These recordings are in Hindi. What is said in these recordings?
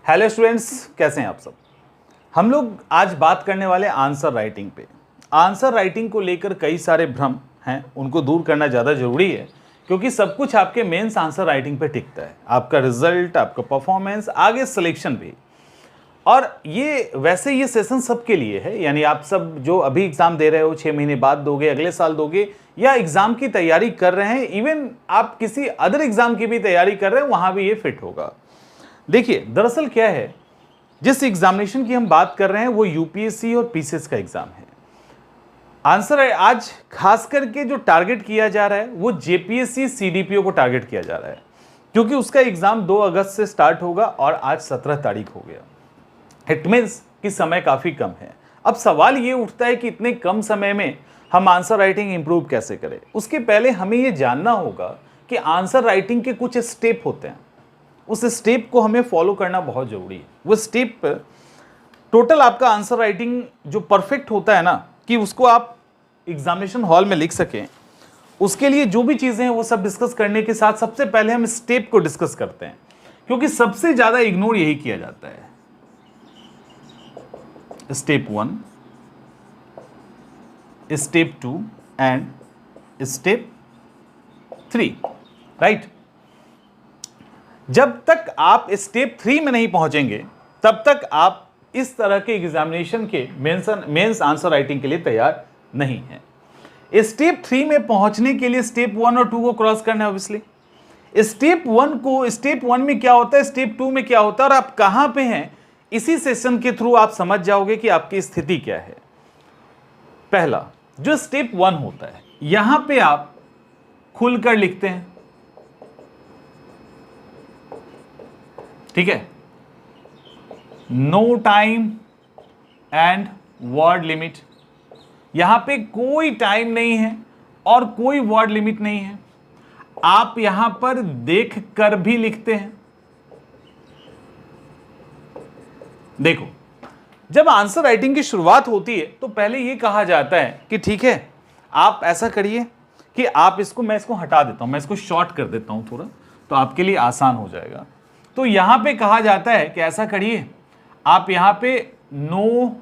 हेलो स्टूडेंट्स, कैसे हैं आप सब। हम लोग आज बात करने वाले आंसर राइटिंग पे। आंसर राइटिंग को लेकर कई सारे भ्रम हैं, उनको दूर करना ज़्यादा ज़रूरी है क्योंकि सब कुछ आपके मेंस आंसर राइटिंग पे टिकता है। आपका रिजल्ट, आपका परफॉर्मेंस, आगे सिलेक्शन भी। और ये वैसे ये सेशन सबके लिए है, यानी आप सब जो अभी एग्ज़ाम दे रहे हो, 6 महीने बाद दोगे, अगले साल दोगे, या एग्ज़ाम की तैयारी कर रहे हैं, इवन आप किसी अदर एग्ज़ाम की भी तैयारी कर रहे हैं, वहाँ भी ये फिट होगा। देखिए, दरअसल क्या है, जिस एग्जामिनेशन की हम बात कर रहे हैं वो यूपीएससी और पीसीएस का एग्जाम है। आंसर है आज खास करके जो टारगेट किया जा रहा है वो जेपीएससी सीडीपीओ को टारगेट किया जा रहा है, क्योंकि उसका एग्जाम 2 अगस्त से स्टार्ट होगा और आज 17 तारीख हो गया। इट मीन्स कि समय काफ़ी कम है। अब सवाल ये उठता है कि इतने कम समय में हम आंसर राइटिंग इंप्रूव कैसे करें। उसके पहले हमें ये जानना होगा कि आंसर राइटिंग के कुछ स्टेप होते हैं, उस स्टेप को हमें फॉलो करना बहुत जरूरी है। वो स्टेप टोटल आपका आंसर राइटिंग जो परफेक्ट होता है ना, कि उसको आप एग्जामिनेशन हॉल में लिख सकें, उसके लिए जो भी चीज़ें हैं वो सब डिस्कस करने के साथ सबसे पहले हम स्टेप को डिस्कस करते हैं, क्योंकि सबसे ज़्यादा इग्नोर यही किया जाता है। Step 1, step 2 and step 3, right. जब तक आप स्टेप 3 में नहीं पहुंचेंगे तब तक आप इस तरह के एग्जामिनेशन के मेंस आंसर राइटिंग के लिए तैयार नहीं है। स्टेप 3 में पहुंचने के लिए स्टेप 1 और 2 को क्रॉस करना है ऑब्वियसली। स्टेप 1 में क्या होता है, स्टेप 2 में क्या होता है और आप कहां पे हैं, इसी सेशन के थ्रू आप समझ जाओगे कि आपकी स्थिति क्या है। पहला जो स्टेप 1 होता है, यहां पे आप खुलकर लिखते हैं, ठीक है। No time and word limit, यहां पे कोई टाइम नहीं है और कोई वर्ड लिमिट नहीं है। आप यहां पर देख कर भी लिखते हैं। देखो, जब आंसर राइटिंग की शुरुआत होती है तो पहले यह कहा जाता है कि ठीक है, आप ऐसा करिए कि आप मैं इसको हटा देता हूं, मैं इसको शॉर्ट कर देता हूं थोड़ा, तो आपके लिए आसान हो जाएगा। तो यहां पे कहा जाता है कि ऐसा करिए, आप यहां पे no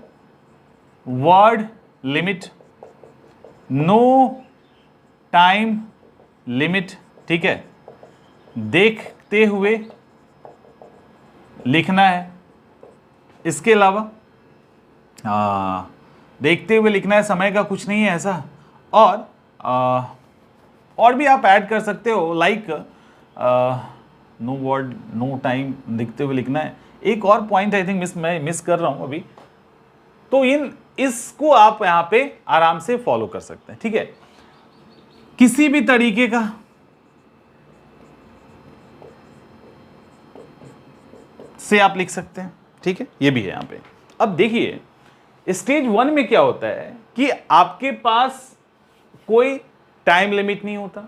word limit, no time limit, ठीक है, देखते हुए लिखना है। इसके अलावा देखते हुए लिखना है, समय का कुछ नहीं है ऐसा। और भी आप ऐड कर सकते हो, like no word, no time, दिखते हुए लिखना है। एक और पॉइंट आई थिंक मैं मिस कर रहा हूं अभी, तो इसको आप यहां पे आराम से फॉलो कर सकते हैं, ठीक है। किसी भी तरीके का से आप लिख सकते हैं, ठीक है, ये भी है यहां पे। अब देखिए, स्टेज 1 में क्या होता है कि आपके पास कोई टाइम लिमिट नहीं होता,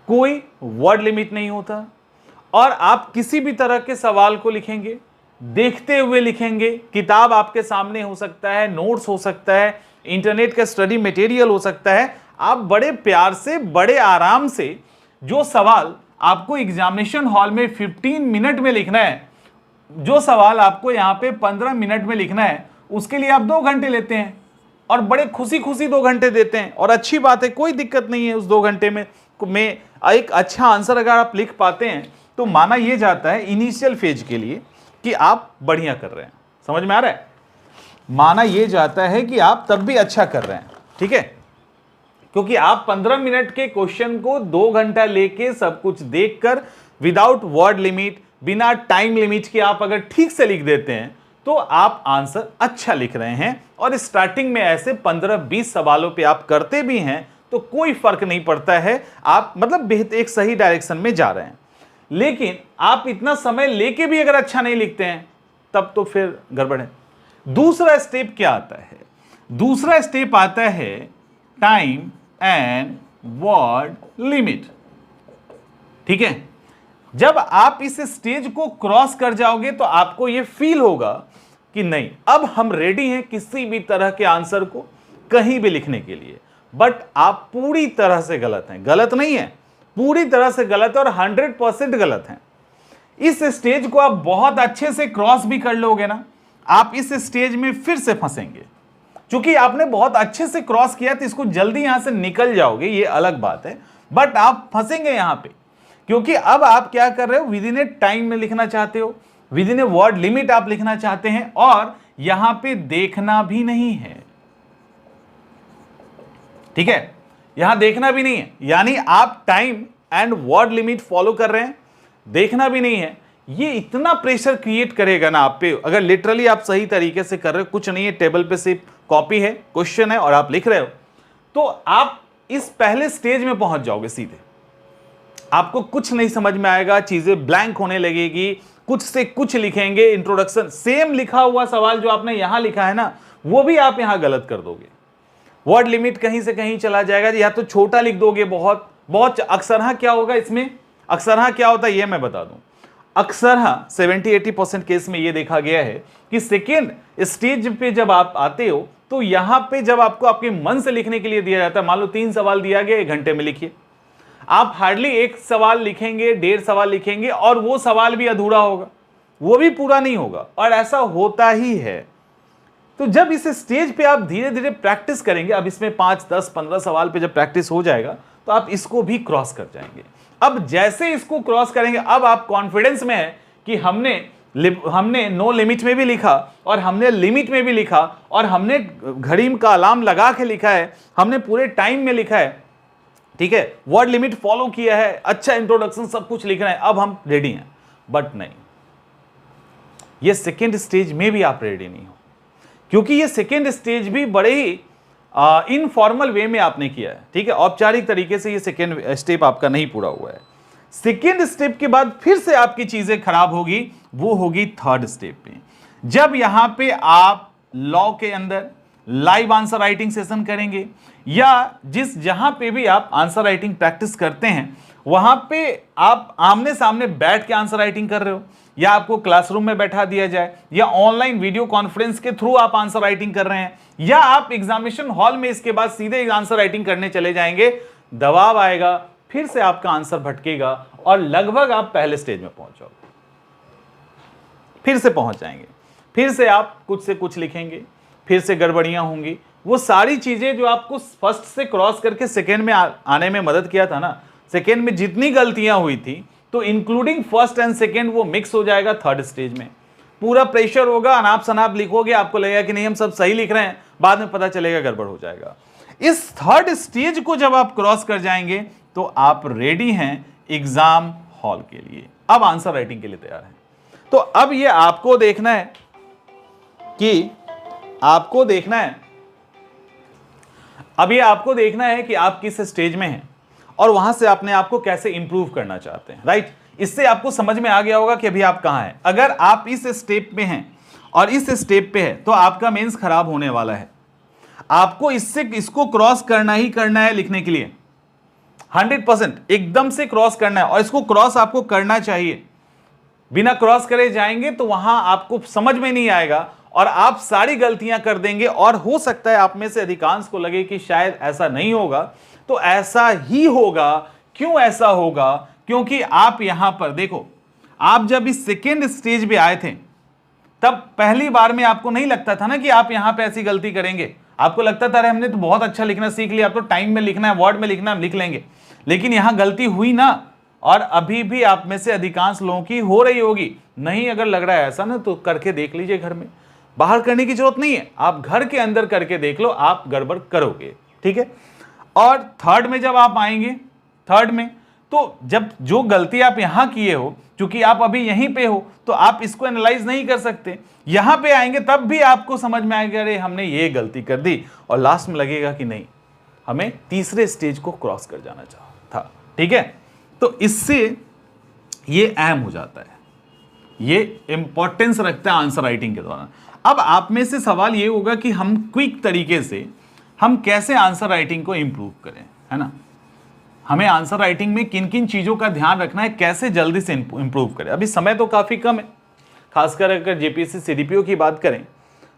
कोई वर्ड लिमिट नहीं होता, और आप किसी भी तरह के सवाल को लिखेंगे, देखते हुए लिखेंगे। किताब आपके सामने हो सकता है, नोट्स हो सकता है, इंटरनेट का स्टडी मटेरियल हो सकता है। आप बड़े प्यार से, बड़े आराम से, जो सवाल आपको एग्जामिनेशन हॉल में 15 मिनट में लिखना है, जो सवाल आपको यहां पे 15 मिनट में लिखना है, उसके लिए आप 2 घंटे लेते हैं और बड़े खुशी खुशी 2 घंटे देते हैं। और अच्छी बात है, कोई दिक्कत नहीं है। उस 2 घंटे में एक अच्छा आंसर अगर आप लिख पाते हैं तो माना यह जाता है इनिशियल फेज के लिए कि आप बढ़िया कर रहे हैं। समझ में आ रहा है? माना यह जाता है कि आप तब भी अच्छा कर रहे हैं, ठीक है, क्योंकि आप 15 मिनट के क्वेश्चन को 2 घंटा लेके सब कुछ देखकर, विदाउट वर्ड लिमिट, बिना टाइम लिमिट के आप अगर ठीक से लिख देते हैं तो आप आंसर अच्छा लिख रहे हैं। और स्टार्टिंग में ऐसे 15-20 सवालों पे आप करते भी हैं तो कोई फर्क नहीं पड़ता है, आप मतलब एक सही डायरेक्शन में जा रहे हैं। लेकिन आप इतना समय लेके भी अगर अच्छा नहीं लिखते हैं तब तो फिर गड़बड़ है। दूसरा स्टेप क्या आता है? दूसरा स्टेप आता है टाइम एंड वर्ड लिमिट, ठीक है। जब आप इस स्टेज को क्रॉस कर जाओगे तो आपको यह फील होगा कि नहीं, अब हम रेडी हैं किसी भी तरह के आंसर को कहीं भी लिखने के लिए। बट आप पूरी तरह से गलत हैं। गलत नहीं है, पूरी तरह से गलत है और 100% गलत हैं। इस स्टेज को आप बहुत अच्छे से क्रॉस भी कर लोगे ना, आप इस स्टेज में फिर से फंसेंगे। क्योंकि आपने बहुत अच्छे से क्रॉस किया तो इसको जल्दी यहां से निकल जाओगे, ये अलग बात है, बट आप फंसेंगे यहां पे। क्योंकि अब आप क्या कर रहे हो, विद इन ए टाइम में लिखना चाहते हो, with in a word limit आप लिखना चाहते हैं, और यहां पे देखना भी नहीं है। ठीक है, यहां देखना भी नहीं है, यानी आप time and word limit follow कर रहे हैं, देखना भी नहीं है। ये इतना प्रेशर क्रिएट करेगा ना आप पे, अगर लिटरली आप सही तरीके से कर रहे हो, कुछ नहीं है, टेबल पे सिर्फ कॉपी है, क्वेश्चन है और आप लिख रहे हो, तो आप इस पहले स्टेज में पहुंच जाओगे सीधे। आपको कुछ नहीं समझ में आएगा, चीजें ब्लैंक होने लगेगी, कुछ से कुछ लिखेंगे, इंट्रोडक्शन सेम लिखा हुआ सवाल जो आपने यहां लिखा है ना, वो भी आप यहां गलत कर दोगे। वर्ड लिमिट कहीं से कहीं चला जाएगा, या तो छोटा लिख दोगे बहुत बहुत। अक्सरहा क्या होगा इसमें, अक्सरहा क्या होता है ये मैं बता दूं। अक्सरहा 70-80% केस में ये देखा गया है कि सेकेंड स्टेज पे जब आप आते हो तो यहां पे जब आपको आपके मन से लिखने के लिए दिया जाता है, मान लो 3 सवाल दिया गया, 1 घंटे में लिखिए, आप हार्डली 1 सवाल लिखेंगे, 1.5 सवाल लिखेंगे, और वो सवाल भी अधूरा होगा, वो भी पूरा नहीं होगा, और ऐसा होता ही है। तो जब इस स्टेज पे आप धीरे धीरे प्रैक्टिस करेंगे, अब इसमें 5, 10, 15 सवाल पे जब प्रैक्टिस हो जाएगा तो आप इसको भी क्रॉस कर जाएंगे। अब जैसे इसको क्रॉस करेंगे, अब आप कॉन्फिडेंस में है कि हमने नो लिमिट में भी लिखा, और हमने लिमिट में भी लिखा, और हमने घड़ी का अलार्म लगा के लिखा है, हमने पूरे टाइम में लिखा है, ठीक है, वर्ड लिमिट फॉलो किया है, अच्छा इंट्रोडक्शन सब कुछ लिखना है, अब हम रेडी हैं। बट नहीं, ये सेकेंड स्टेज में भी आप रेडी नहीं हो, क्योंकि ये सेकेंड स्टेज भी बड़े ही इनफॉर्मल वे में आपने किया है। ठीक है, औपचारिक तरीके से ये सेकेंड स्टेप आपका नहीं पूरा हुआ है। सेकेंड स्टेप के बाद फिर से आपकी चीजें खराब होगी, वो होगी थर्ड स्टेप पे, जब यहां पे आप लॉ के अंदर लाइव आंसर राइटिंग सेशन करेंगे, या जहां पे भी आप आंसर राइटिंग प्रैक्टिस करते हैं वहां पे आप आमने सामने बैठ के आंसर राइटिंग कर रहे हो, या आपको क्लासरूम में बैठा दिया जाए, या ऑनलाइन वीडियो कॉन्फ्रेंस के थ्रू आप आंसर राइटिंग कर रहे हैं, या आप एग्जामिनेशन हॉल में इसके बाद सीधे आंसर राइटिंग करने चले जाएंगे, दबाव आएगा, फिर से आपका आंसर भटकेगा, और लगभग आप पहले स्टेज में पहुंच जाओगे, फिर से पहुंच जाएंगे, फिर से आप कुछ से कुछ लिखेंगे, फिर से गड़बड़ियां होंगी। वो सारी चीजें जो आपको फर्स्ट से क्रॉस करके सेकेंड में आने में मदद किया था ना, सेकेंड में जितनी गलतियां हुई थी, तो इंक्लूडिंग फर्स्ट एंड सेकेंड वो मिक्स हो जाएगा थर्ड स्टेज में। पूरा प्रेशर होगा, अनाप शनाप लिखोगे, आपको लगेगा कि नहीं हम सब सही लिख रहे हैं, बाद में पता चलेगा गड़बड़ हो जाएगा। इस थर्ड स्टेज को जब आप क्रॉस कर जाएंगे तो आप रेडी हैं एग्जाम हॉल के लिए, अब आंसर राइटिंग के लिए तैयार हैं। तो अब ये आपको देखना है कि आप किस स्टेज में हैं, और वहां से अपने आप को कैसे इंप्रूव करना चाहते हैं। राइट, इससे आपको समझ में आ गया होगा कि अभी आप कहां हैं। अगर आप इस स्टेप पे हैं और इस स्टेप पे है तो आपका मेंस खराब होने वाला है। आपको इसको क्रॉस करना ही करना है लिखने के लिए, 100% एकदम से क्रॉस करना है, और इसको क्रॉस आपको करना चाहिए। बिना क्रॉस करे जाएंगे तो वहां आपको समझ में नहीं आएगा, और आप सारी गलतियां कर देंगे, और हो सकता है आप में से अधिकांश को लगे कि शायद ऐसा नहीं होगा, तो ऐसा ही होगा। क्यों ऐसा होगा? क्योंकि आप यहां पर देखो, आप जब इस सेकेंड स्टेज पे आए थे तब पहली बार में आपको नहीं लगता था ना कि आप यहां पे ऐसी गलती करेंगे। आपको लगता था अरे हमने तो बहुत अच्छा लिखना सीख लिया, अब तो टाइम में लिखना है, वर्ड में लिखना है, हम लिख लेंगे। लेकिन यहां गलती हुई ना, और अभी भी आप में से अधिकांश लोगों की हो रही होगी। नहीं अगर लग रहा है ऐसा ना, तो करके देख लीजिए घर में, बाहर करने की जरूरत नहीं है, आप घर के अंदर करके देख लो, आप गड़बड़ करोगे। ठीक है, और थर्ड में जब आप आएंगे, थर्ड में तो जब जो गलती आप यहां किए हो, क्योंकि आप अभी यहीं पे हो तो आप इसको एनालाइज नहीं कर सकते, यहां पे आएंगे तब भी आपको समझ में आएगा अरे हमने ये गलती कर दी, और लास्ट में लगेगा कि नहीं हमें तीसरे स्टेज को क्रॉस कर जाना था। ठीक है, तो इससे ये अहम हो जाता है, ये इंपॉर्टेंस रखता है आंसर राइटिंग के दौरान। अब आप में से सवाल ये होगा कि हम क्विक तरीके से हम कैसे आंसर राइटिंग को इंप्रूव करें, है ना। हमें आंसर राइटिंग में किन किन चीज़ों का ध्यान रखना है, कैसे जल्दी से इंप्रूव करें। अभी समय तो काफ़ी कम है, खासकर अगर जेपीएससी सीडीपीओ की बात करें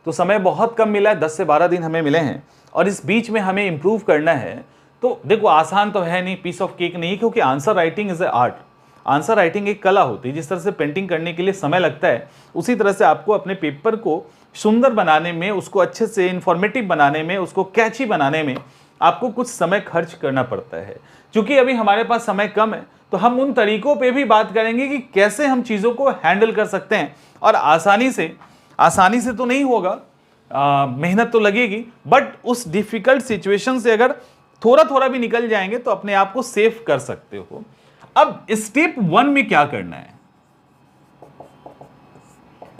तो समय बहुत कम मिला है, 10 से 12 दिन हमें मिले हैं, और इस बीच में हमें इंप्रूव करना है। तो देखो आसान तो है नहीं, पीस ऑफ केक नहीं, क्योंकि answer writing is a art. Answer writing एक कला होती है। जिस तरह से पेंटिंग करने के लिए समय लगता है, उसी तरह से आपको अपने पेपर को सुंदर बनाने में, उसको अच्छे से इंफॉर्मेटिव बनाने में, उसको कैची बनाने में आपको कुछ समय खर्च करना पड़ता है। क्योंकि अभी हमारे पास समय कम है, तो हम उन तरीकों पे भी बात करेंगे कि कैसे हम चीज़ों को हैंडल कर सकते हैं और आसानी से तो नहीं होगा, मेहनत तो लगेगी, बट उस डिफिकल्ट सिचुएशन से अगर थोड़ा थोड़ा भी निकल जाएंगे तो अपने आप को सेफ कर सकते हो। अब स्टेप 1 में क्या करना है,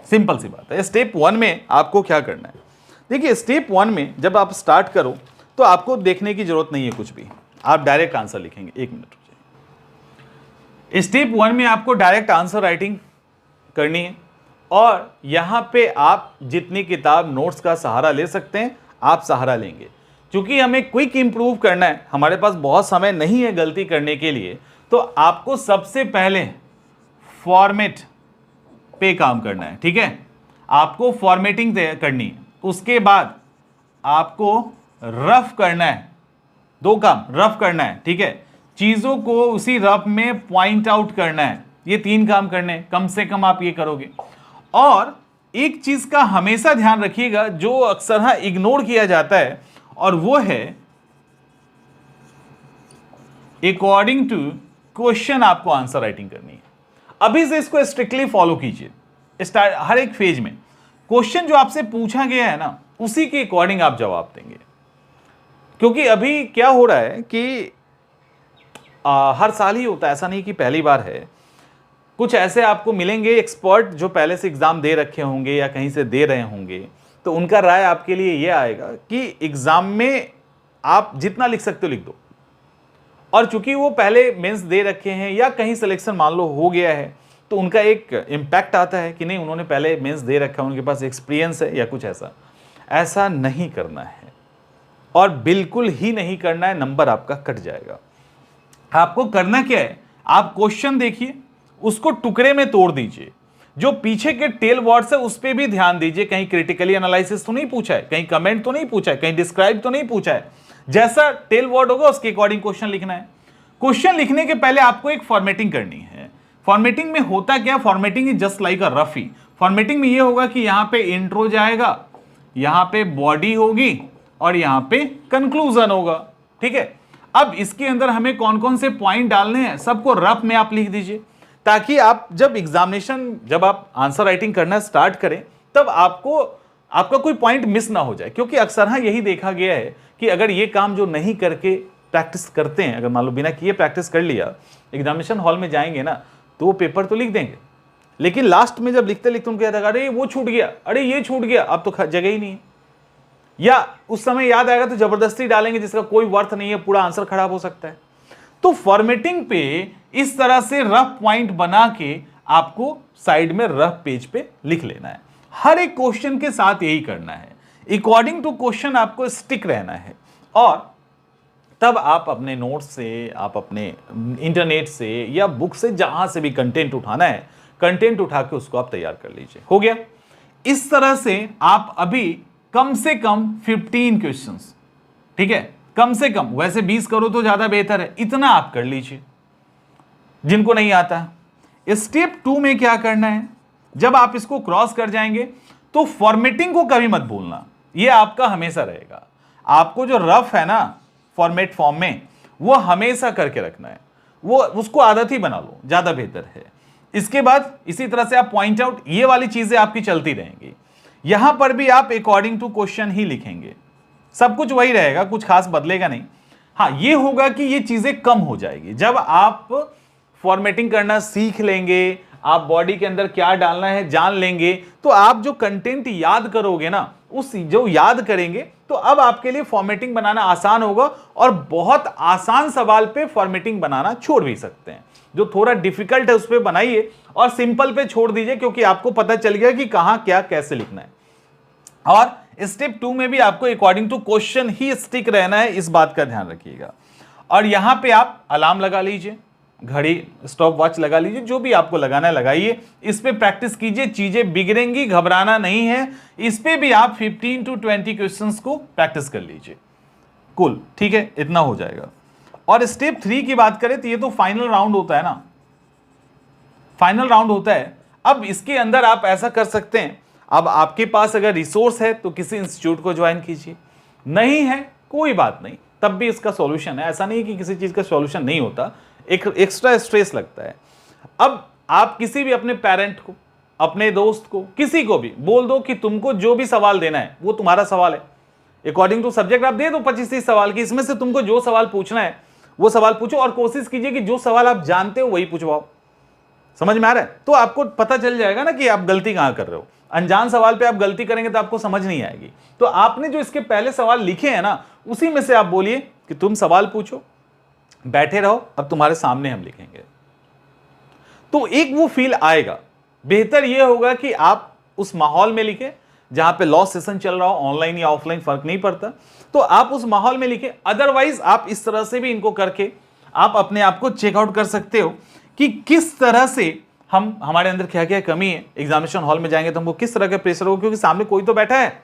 सिंपल सी बात है। स्टेप 1 में आपको क्या करना है, देखिए स्टेप 1 में जब आप स्टार्ट करो तो आपको देखने की जरूरत नहीं है कुछ भी, आप डायरेक्ट आंसर लिखेंगे। एक मिनट रुकिए। स्टेप 1 में आपको डायरेक्ट आंसर राइटिंग करनी है और यहां पे आप जितनी किताब नोट्स का सहारा ले सकते हैं आप सहारा लेंगे। क्योंकि हमें क्विक इंप्रूव करना है, हमारे पास बहुत समय नहीं है गलती करने के लिए, तो आपको सबसे पहले फॉर्मेट पे काम करना है। ठीक है, आपको फॉर्मेटिंग करनी है, उसके बाद आपको रफ करना है। 2 काम, रफ करना है, ठीक है, चीजों को उसी रफ में पॉइंट आउट करना है। ये 3 काम करने हैं, कम से कम आप ये करोगे। और एक चीज का हमेशा ध्यान रखिएगा जो अक्सर इग्नोर किया जाता है, और वो है अकॉर्डिंग टू क्वेश्चन आपको आंसर राइटिंग करनी है। अभी से इसको स्ट्रिक्टली फॉलो कीजिए। हर एक फेज में क्वेश्चन जो आपसे पूछा गया है ना, उसी के अकॉर्डिंग आप जवाब देंगे। क्योंकि अभी क्या हो रहा है कि हर साल ही होता है, ऐसा नहीं कि पहली बार है। कुछ ऐसे आपको मिलेंगे एक्सपर्ट जो पहले से एग्जाम दे रखे होंगे या कहीं से दे रहे होंगे, तो उनका राय आपके लिए यह आएगा कि एग्जाम में आप जितना लिख सकते हो लिख दो। और चूंकि वो पहले मेंस दे रखे हैं या कहीं सिलेक्शन मान लो हो गया है, तो उनका एक इम्पैक्ट आता है कि नहीं उन्होंने पहले मेंस दे रखा है, उनके पास एक्सपीरियंस है या कुछ ऐसा। ऐसा नहीं करना है और बिल्कुल ही नहीं करना है, नंबर आपका कट जाएगा। आपको करना क्या है, आप क्वेश्चन देखिए, उसको टुकड़े में तोड़ दीजिए। जो पीछे के टेल वर्ड्स है उस पर भी ध्यान दीजिए, कहीं क्रिटिकली एनालिसिस तो नहीं पूछा है, कहीं कमेंट तो नहीं पूछा है, कहीं डिस्क्राइब तो नहीं पूछा है। जैसा टेल वर्ड होगा उसके अकॉर्डिंग क्वेश्चन लिखना है। क्वेश्चन लिखने के पहले आपको एक फॉर्मेटिंग करनी है। फॉर्मेटिंग में होता क्या, formatting is just like a Rafi. Formatting में ये होगा कि यहां पे इंट्रो जाएगा, यहां पे बॉडी होगी और यहां पे कंक्लूजन होगा। ठीक है, अब इसके अंदर हमें कौन कौन से पॉइंट डालने हैं सबको रफ में आप लिख दीजिए, ताकि आप जब जब आप आंसर राइटिंग करना स्टार्ट करें तब आपका कोई पॉइंट मिस ना हो जाए। क्योंकि अक्सर यही देखा गया है कि अगर ये काम जो नहीं करके प्रैक्टिस करते हैं, अगर मान लो बिना किए प्रैक्टिस कर लिया, एग्जामिनेशन हॉल में जाएंगे ना तो वो पेपर तो लिख देंगे, लेकिन लास्ट में जब लिखते लिखते उनको याद आएगा अरे वो छूट गया, अरे ये छूट गया, अब तो जगह ही नहीं है। या उस समय याद आएगा तो जबरदस्ती डालेंगे जिसका कोई वर्थ नहीं है, पूरा आंसर खराब हो सकता है। तो फॉर्मेटिंग पे इस तरह से रफ पॉइंट बना के आपको साइड में रफ पेज पे लिख लेना है। हर एक क्वेश्चन के साथ यही करना है, अकॉर्डिंग टू क्वेश्चन आपको स्टिक रहना है। और तब आप अपने नोट्स से, आप अपने इंटरनेट से या बुक से, जहां से भी कंटेंट उठाना है, कंटेंट उठा के उसको आप तैयार कर लीजिए। हो गया। इस तरह से आप अभी कम से कम 15 क्वेश्चंस, ठीक है, कम से कम, वैसे 20 करो तो ज्यादा बेहतर है, इतना आप कर लीजिए जिनको नहीं आता। स्टेप 2 में क्या करना है, जब आप इसको क्रॉस कर जाएंगे तो फॉर्मेटिंग को कभी मत भूलना, ये आपका हमेशा रहेगा। आपको जो रफ है ना फॉर्मेट फॉर्म में, वो हमेशा करके रखना है, वो उसको आदत ही बना लो, ज्यादा बेहतर है। इसके बाद इसी तरह से आप पॉइंट आउट, ये वाली चीजें आपकी चलती रहेंगी। यहां पर भी आप अकॉर्डिंग टू क्वेश्चन ही लिखेंगे, सब कुछ वही रहेगा, कुछ खास बदलेगा नहीं। हाँ, ये होगा कि ये चीजें कम हो जाएगी जब आप फॉर्मेटिंग करना सीख लेंगे, आप बॉडी के अंदर क्या डालना है जान लेंगे, तो आप जो कंटेंट याद करोगे ना, उस जो याद करेंगे तो अब आपके लिए फॉर्मेटिंग बनाना आसान होगा। और बहुत आसान सवाल पे फॉर्मेटिंग बनाना छोड़ भी सकते हैं, जो थोड़ा डिफिकल्ट है उस पर बनाइए और सिंपल पे छोड़ दीजिए, क्योंकि आपको पता चल गया कि कहां क्या कैसे लिखना है। और स्टेप 2 में भी आपको अकॉर्डिंग टू क्वेश्चन ही स्टिक रहना है, इस बात का ध्यान रखिएगा। और यहां पे आप अलार्म लगा लीजिए, घड़ी, स्टॉप वॉच लगा लीजिए, जो भी आपको लगाना है लगाइए, इस पे प्रैक्टिस कीजिए, चीजें बिगड़ेंगी, घबराना नहीं है। इस पे भी आप 15 to 20 क्वेश्चंस को प्रैक्टिस कर लीजिए, कुल, ठीक है, इतना हो जाएगा। और स्टेप 3 की बात करें तो ये तो फाइनल राउंड होता है ना, फाइनल राउंड होता है। अब इसके अंदर आप ऐसा कर सकते हैं, अब आपके पास अगर रिसोर्स है तो किसी इंस्टीट्यूट को ज्वाइन कीजिए, नहीं है कोई बात नहीं, तब भी इसका सॉल्यूशन है। ऐसा नहीं कि किसी चीज का सॉल्यूशन नहीं होता, एक एक्स्ट्रा स्ट्रेस लगता है। अब आप किसी भी अपने पेरेंट को, अपने दोस्त को, किसी को भी बोल दो कि तुमको जो भी सवाल देना है वो तुम्हारा सवाल है, अकॉर्डिंग टू सब्जेक्ट आप दे दो 25-30 सवाल की, इसमें से तुमको जो सवाल पूछना है वो सवाल पूछो और कोशिश कीजिए कि जो सवाल आप जानते हो वही पूछवाओ। समझ में आ रहा है? तो आपको पता चल जाएगा ना कि आप गलती कहां कर रहे हो। अनजान सवाल पे आप गलती करेंगे तो आपको समझ नहीं आएगी। तो आपने जो इसके पहले सवाल लिखे हैं ना, उसी में से आप बोलिए कि तुम सवाल पूछो, बैठे रहो, अब तुम्हारे सामने हम लिखेंगे, तो एक वो फील आएगा। बेहतर यह होगा कि आप उस माहौल में लिखें जहां पे लॉ सेशन चल रहा हो, ऑनलाइन या ऑफलाइन फर्क नहीं पड़ता, तो आप उस माहौल में लिखें। अदरवाइज आप इस तरह से भी इनको करके आप अपने आप को चेकआउट कर सकते हो कि किस तरह से हमारे अंदर क्या क्या कमी है। एग्जामिनेशन हॉल में जाएंगे तो हमको किस तरह का प्रेशर होगा, क्योंकि सामने कोई तो बैठा है,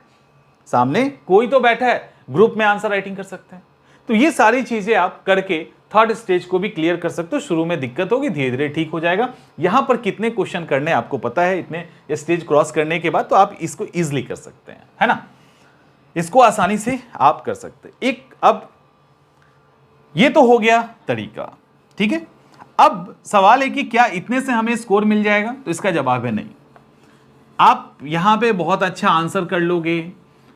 सामने कोई तो बैठा है, ग्रुप में आंसर राइटिंग कर सकते हैं। तो ये सारी चीजें आप करके थर्ड स्टेज को भी क्लियर कर सकते हो। शुरू में दिक्कत होगी, धीरे धीरे ठीक हो जाएगा। यहां पर कितने क्वेश्चन करने आपको पता है, इतने स्टेज क्रॉस करने के बाद तो आप इसको इजिली कर सकते हैं, है ना, इसको आसानी से आप कर सकते हैं। एक अब ये तो हो गया तरीका, ठीक है। अब सवाल है कि क्या इतने से हमें स्कोर मिल जाएगा, तो इसका जवाब है नहीं। आप यहां पे बहुत अच्छा आंसर कर लोगे,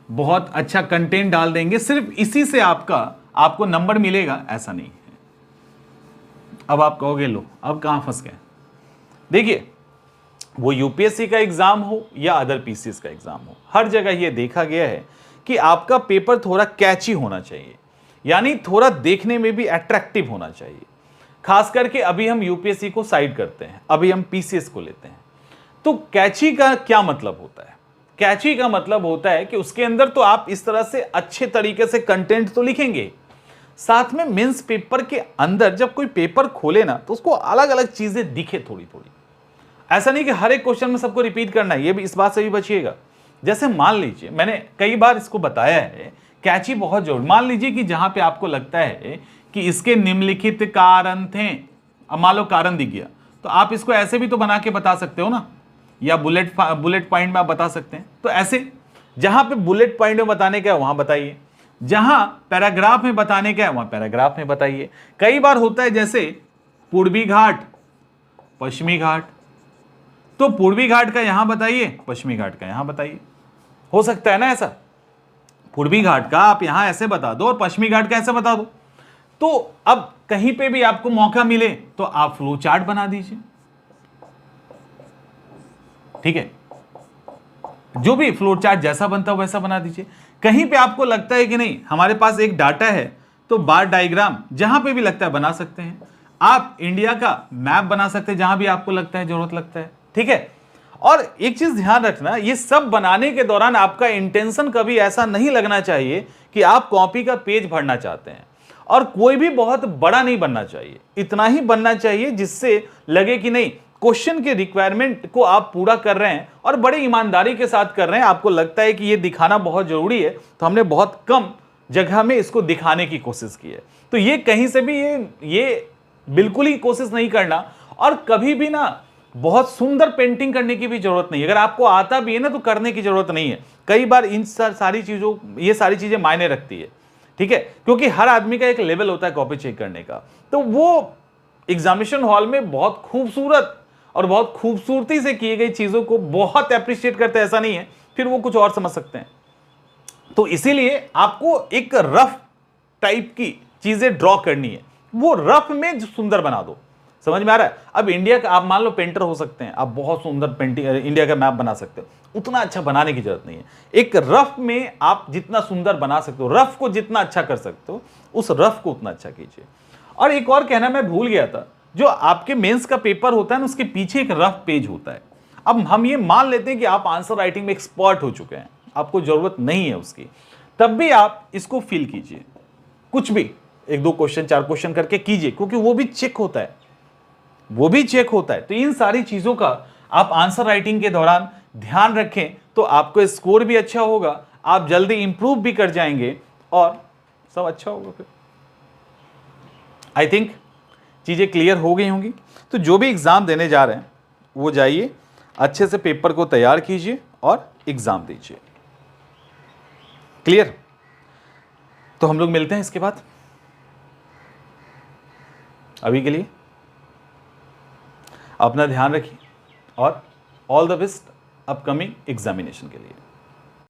बहुत अच्छा कंटेंट डाल देंगे, सिर्फ इसी से आपको नंबर मिलेगा, ऐसा नहीं है। अब आप कहोगे लो अब कहां फंस गए। देखिए, वो यूपीएससी का एग्जाम हो या अदर पीसीएस का एग्जाम हो, हर जगह ये देखा गया है कि आपका पेपर थोड़ा कैची होना चाहिए, यानी थोड़ा देखने में भी अट्रैक्टिव होना चाहिए। खास करके अभी हम यूपीएससी को साइड करते हैं, अभी हम पीसीएस को लेते हैं। तो कैची का क्या मतलब होता है? कैची का मतलब होता है कि उसके अंदर तो आप इस तरह से अच्छे तरीके से कंटेंट तो लिखेंगे, साथ में मेंस पेपर के अंदर जब कोई पेपर खोले ना तो उसको अलग अलग चीजें दिखे थोड़ी थोड़ी। ऐसा नहीं कि हर एक क्वेश्चन में सबको रिपीट करना है, ये भी, इस बात से भी बचिएगा। जैसे मान लीजिए, मैंने कई बार इसको बताया है, कैची बहुत जरूरी। मान लीजिए कि जहां पे आपको लगता है कि इसके निम्नलिखित कारण थे, अब मान लो कारण दिख गया, तो आप इसको ऐसे भी तो बना के बता सकते हो ना, या बुलेट पॉइंट में आप बता सकते हैं। तो ऐसे जहां पे बुलेट पॉइंट में बताने का है वहां बताइए, जहां पैराग्राफ में बताने का है वहां पैराग्राफ में बताइए। कई बार होता है जैसे पूर्वी घाट, पश्चिमी घाट, तो पूर्वी घाट का यहां बताइए, पश्चिमी घाट का यहां बताइए। हो सकता है ना ऐसा, पूर्वी घाट का आप यहां ऐसे बता दो और पश्चिमी घाट का ऐसे बता दो। तो अब कहीं पे भी आपको मौका मिले तो आप फ्लो चार्ट बना दीजिए, ठीक है, जो भी फ्लो चार्ट जैसा बनता हो वैसा बना दीजिए। कहीं पे आपको लगता है कि नहीं हमारे पास एक डाटा है, तो बार डायग्राम जहां पे भी लगता है बना सकते हैं। आप इंडिया का मैप बना सकते हैं जहां भी आपको लगता है, जरूरत लगता है, ठीक है। और एक चीज ध्यान रखना, ये सब बनाने के दौरान आपका इंटेंशन कभी ऐसा नहीं लगना चाहिए कि आप कॉपी का पेज भरना चाहते हैं, और कोई भी बहुत बड़ा नहीं बनना चाहिए, इतना ही बनना चाहिए जिससे लगे कि नहीं क्वेश्चन के रिक्वायरमेंट को आप पूरा कर रहे हैं और बड़ी ईमानदारी के साथ कर रहे हैं। आपको लगता है कि ये दिखाना बहुत जरूरी है, तो हमने बहुत कम जगह में इसको दिखाने की कोशिश की है। तो ये कहीं से भी ये बिल्कुल ही कोशिश नहीं करना, और कभी भी ना बहुत सुंदर पेंटिंग करने की भी जरूरत नहीं है। अगर आपको आता भी है ना तो करने की जरूरत नहीं है। कई बार इन सारी चीजें मायने रखती है, ठीक है, क्योंकि हर आदमी का एक लेवल होता है कॉपी चेक करने का। तो वो एग्जामिनेशन हॉल में बहुत खूबसूरत और बहुत खूबसूरती से किए गई चीजों को बहुत अप्रिशिएट करते हैं, ऐसा नहीं है, फिर वो कुछ और समझ सकते हैं। तो इसीलिए आपको एक रफ टाइप की चीजें ड्रॉ करनी है, वो रफ में सुंदर बना दो। समझ में आ रहा है? अब इंडिया का आप मान लो पेंटर हो सकते हैं, आप बहुत सुंदर पेंटिंग इंडिया का मैप बना सकते हो, उतना अच्छा बनाने की जरूरत नहीं है। एक रफ में आप जितना सुंदर बना सकते हो, रफ को जितना अच्छा कर सकते हो, उस रफ को उतना अच्छा कीजिए। और एक और कहना मैं भूल गया था, जो आपके मेंस का पेपर होता है ना, उसके पीछे एक रफ पेज होता है। अब हम ये मान लेते हैं कि आप आंसर राइटिंग में एक्सपर्ट हो चुके हैं, आपको जरूरत नहीं है उसकी, तब भी आप इसको फिल कीजिए, कुछ भी 1-2 क्वेश्चन 4 क्वेश्चन करके कीजिए, क्योंकि वो भी चेक होता है, वो भी चेक होता है। तो इन सारी चीजों का आप आंसर राइटिंग के दौरान ध्यान रखें तो आपको स्कोर भी अच्छा होगा, आप जल्दी इंप्रूव भी कर जाएंगे और सब अच्छा होगा। फिर आई थिंक चीजें क्लियर हो गई होंगी। तो जो भी एग्जाम देने जा रहे हैं वो जाइए, अच्छे से पेपर को तैयार कीजिए और एग्जाम दीजिए। क्लियर? तो हम लोग मिलते हैं इसके बाद। अभी के लिए अपना ध्यान रखिए और all the best upcoming examination के लिए।